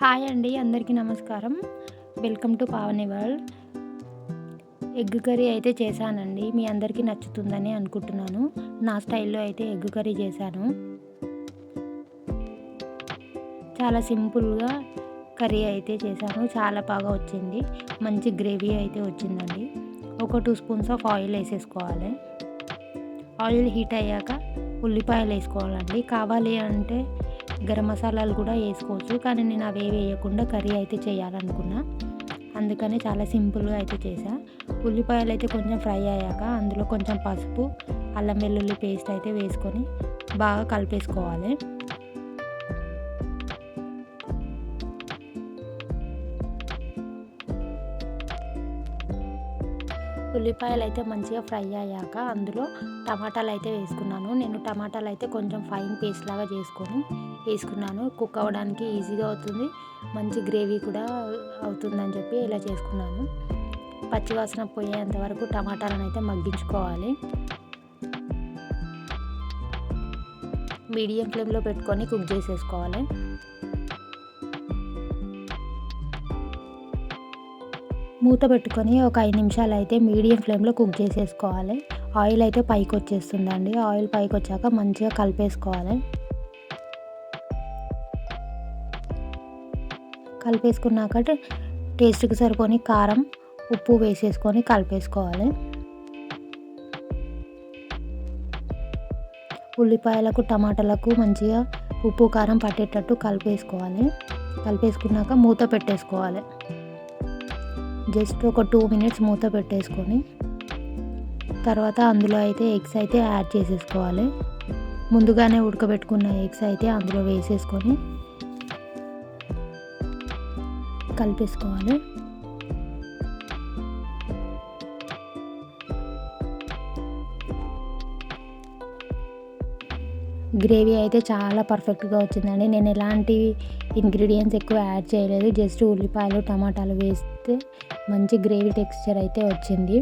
Hi అండి, అందరికీ నమస్కారం. Welcome to Pavani world. Egg curry అయితే చేశానండి. మీ అందరికీ నచ్చుతుందని అనుకుంటున్నాను. నా స్టైల్లో అయితే ఎగ్ కర్రీ చేశాను. చాలా సింపుల్గా కర్రీ అయితే చేశాను. చాలా బాగా వచ్చింది. మంచి గ్రేవీ అయితే వచ్చిందండి. ఒక 2 స్పూన్స్ ఆఫ్ ఆయిల్ వేసేసుకోవాలి. ఆయిల్ హీట్ అయ్యాక ఉల్లిపాయలు వేసుకోవాలండి. కావాలి అంటే గరం మసాలాలు కూడా వేసుకోవచ్చు, కానీ నేను అవి వేయకుండా కర్రీ అయితే చేయాలనుకున్నా. అందుకని చాలా సింపుల్గా అయితే చేసా. ఉల్లిపాయలు అయితే కొంచెం ఫ్రై అయ్యాక అందులో కొంచెం పసుపు, అల్లం వెల్లుల్లి పేస్ట్ అయితే వేసుకొని బాగా కలిపేసుకోవాలి. ఉల్లిపాయలు అయితే మంచిగా ఫ్రై అయ్యాక అందులో టమాటాలు అయితే వేసుకున్నాను. నేను టమాటాలు అయితే కొంచెం ఫైన్ పేస్ట్ లాగా వేసుకున్నాను. కుక్ అవ్వడానికి ఈజీగా అవుతుంది, మంచి గ్రేవీ కూడా అవుతుందని చెప్పి ఇలా చేసుకున్నాను. పచ్చివాసన పోయేంత వరకు టమాటాలను అయితే మగ్గించుకోవాలి. మీడియం ఫ్లేమ్లో పెట్టుకొని కుక్ చేసేసుకోవాలి. మూత పెట్టుకొని ఒక 5 నిమిషాలు అయితే మీడియం ఫ్లేమ్లో కుక్ చేసేసుకోవాలి. ఆయిల్ అయితే పైకి వచ్చేస్తుందండి. ఆయిల్ పైకి వచ్చాక మంచిగా కలిపేసుకోవాలి. కలిపేసుకున్నాక టేస్ట్కి సరిపోని కారం, ఉప్పు వేసేసుకొని కలిపేసుకోవాలి. ఉల్లిపాయలకు, టమాటాలకు మంచిగా ఉప్పు, కారం పట్టేటట్టు కలిపేసుకోవాలి. కలిపేసుకున్నాక మూత పెట్టేసుకోవాలి. జస్ట్ ఒక 2 మినిట్స్ మూత పెట్టేసుకొని తర్వాత అందులో అయితే ఎగ్స్ అయితే యాడ్ చేసేసుకోవాలి. ముందుగానే ఉడకబెట్టుకున్న ఎగ్స్ అయితే అందులో వేసేసుకొని కలిపేసుకోవాలి. గ్రేవీ అయితే చాలా పర్ఫెక్ట్గా వచ్చిందండి. నేను ఎలాంటి ఇంగ్రీడియంట్స్ ఎక్కువ యాడ్ చేయలేదు. జస్ట్ ఉల్లిపాయలు, టమాటాలు వేస్తే మంచి గ్రేవీ టెక్స్చర్ అయితే వచ్చింది.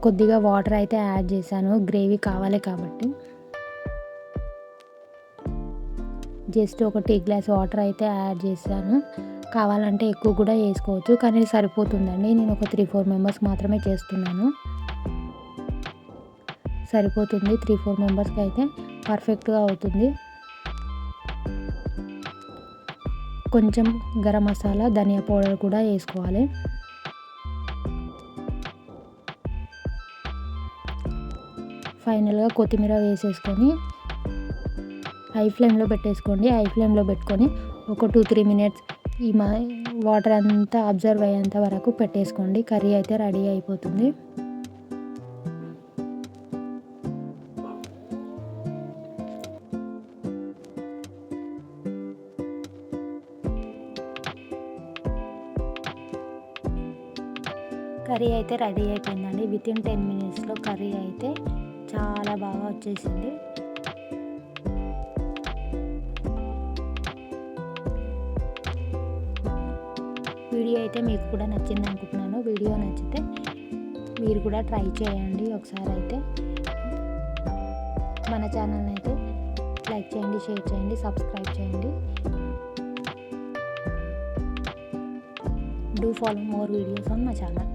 కొద్దిగా వాటర్ అయితే యాడ్ చేశాను, గ్రేవీ కావాలి కాబట్టి. జస్ట్ ఒక టీ గ్లాస్ వాటర్ అయితే యాడ్ చేశాను. కావాలంటే ఎక్కువ కూడా వేసుకోవచ్చు, కానీ సరిపోతుందండి. నేను ఒక 3-4 మెంబర్స్ మాత్రమే చేస్తున్నాను. సరిపోతుంది. 3-4 మెంబర్స్కి అయితే పర్ఫెక్ట్గా అవుతుంది. కొంచెం గరం మసాలా, ధనియా పౌడర్ కూడా వేసుకోవాలి. ఫైనల్గా కొత్తిమీర వేసేసుకొని హై ఫ్లేమ్లో పెట్టేసుకోండి. హై ఫ్లేమ్లో పెట్టుకొని ఒక 2-3 మినిట్స్ ఈ వాటర్ అంతా అబ్జర్వ్ అయ్యేంత వరకు పెట్టేసుకోండి. కర్రీ అయితే రెడీ అయిపోతుంది. కర్రీ అయితే రెడీ అయిపోయిందండి. వితిన్ 10 మినిట్స్లో కర్రీ అయితే చాలా బాగా వచ్చేసింది. వీడియో అయితే మీకు కూడా నచ్చింది అనుకుంటున్నాను. వీడియో నచ్చితే మీరు కూడా ట్రై చేయండి ఒకసారి అయితే. మన ఛానల్ని అయితే లైక్ చేయండి, షేర్ చేయండి, సబ్స్క్రైబ్ చేయండి. Do follow more videos on my channel.